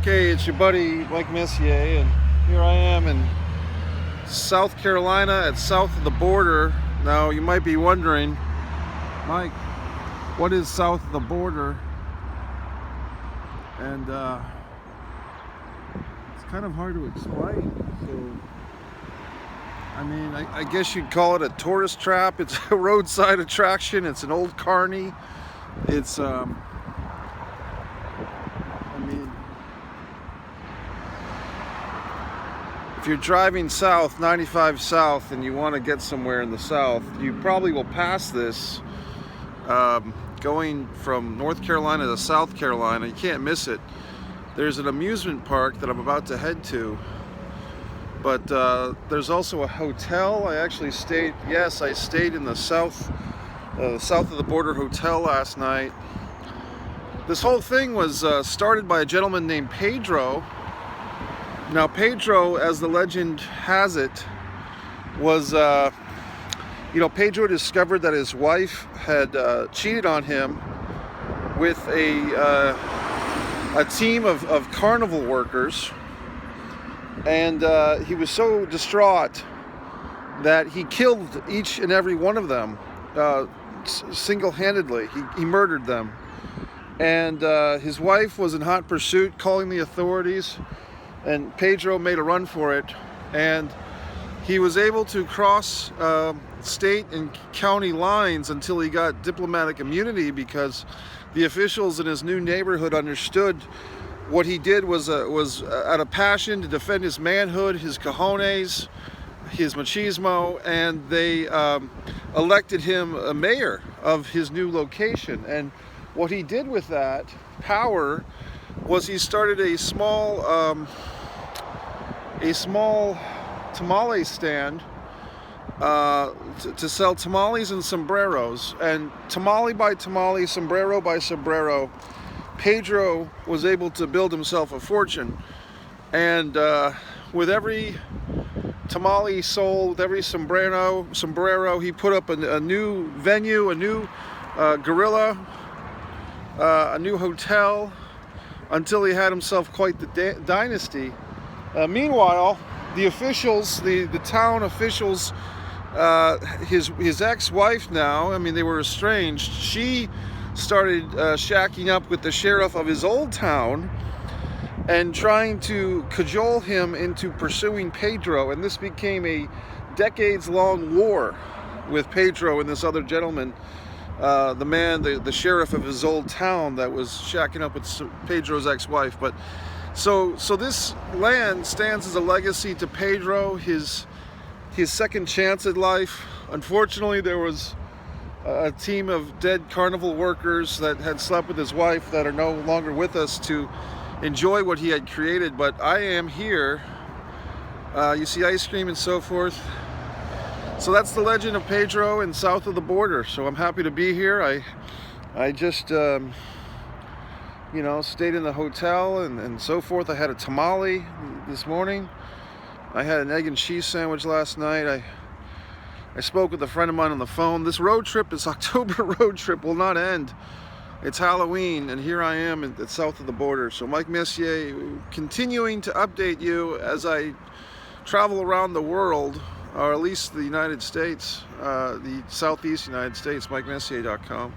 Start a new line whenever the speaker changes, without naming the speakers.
Okay, it's your buddy Mike Messier, and here I am in South Carolina at south of the border. Now you might be wondering, Mike, what is south of the border? And it's kind of hard to explain. So, I mean, I guess you'd call it a tourist trap. It's a roadside attraction. It's an old carny. It's if you're driving south, 95 south, and you want to get somewhere in the south, you probably will pass this going from North Carolina to South Carolina. You can't miss it. There's an amusement park that I'm about to head to, but there's also a hotel. I stayed in the south of the border hotel last night. This whole thing was started by a gentleman named Pedro. Now, Pedro, as the legend has it, was, Pedro discovered that his wife had cheated on him with a team of carnival workers, and he was so distraught that he killed each and every one of them single-handedly. He murdered them, and his wife was in hot pursuit, calling the authorities. And Pedro made a run for it, and he was able to cross state and county lines until he got diplomatic immunity, because the officials in his new neighborhood understood what he did was out of passion to defend his manhood, his cojones, his machismo, and they elected him a mayor of his new location. And what he did with that power was he started a small tamale stand to sell tamales and sombreros, and tamale by tamale, sombrero by sombrero, Pedro was able to build himself a fortune. And with every tamale sold, with every sombrero, he put up a new venue, a new gorilla, a new hotel, until he had himself quite the dynasty. Meanwhile, the officials, the town officials, his ex-wife now, I mean, they were estranged, she started shacking up with the sheriff of his old town and trying to cajole him into pursuing Pedro. And this became a decades-long war with Pedro and this other gentleman, the sheriff of his old town that was shacking up with Pedro's ex-wife. But so this land stands as a legacy to Pedro, his second chance at life. Unfortunately, there was a team of dead carnival workers that had slept with his wife that are no longer with us to enjoy what he had created. But I am here. You see ice cream and so forth. So that's the legend of Pedro and south of the border. So I'm happy to be here. I just stayed in the hotel and so forth. I had a tamale this morning. I had an egg and cheese sandwich last night. I spoke with a friend of mine on the phone. This road trip, this October road trip, will not end. It's Halloween, and here I am at south of the border. So Mike Messier, continuing to update you as I travel around the world, or at least the United States, the Southeast United States, MikeMessier.com.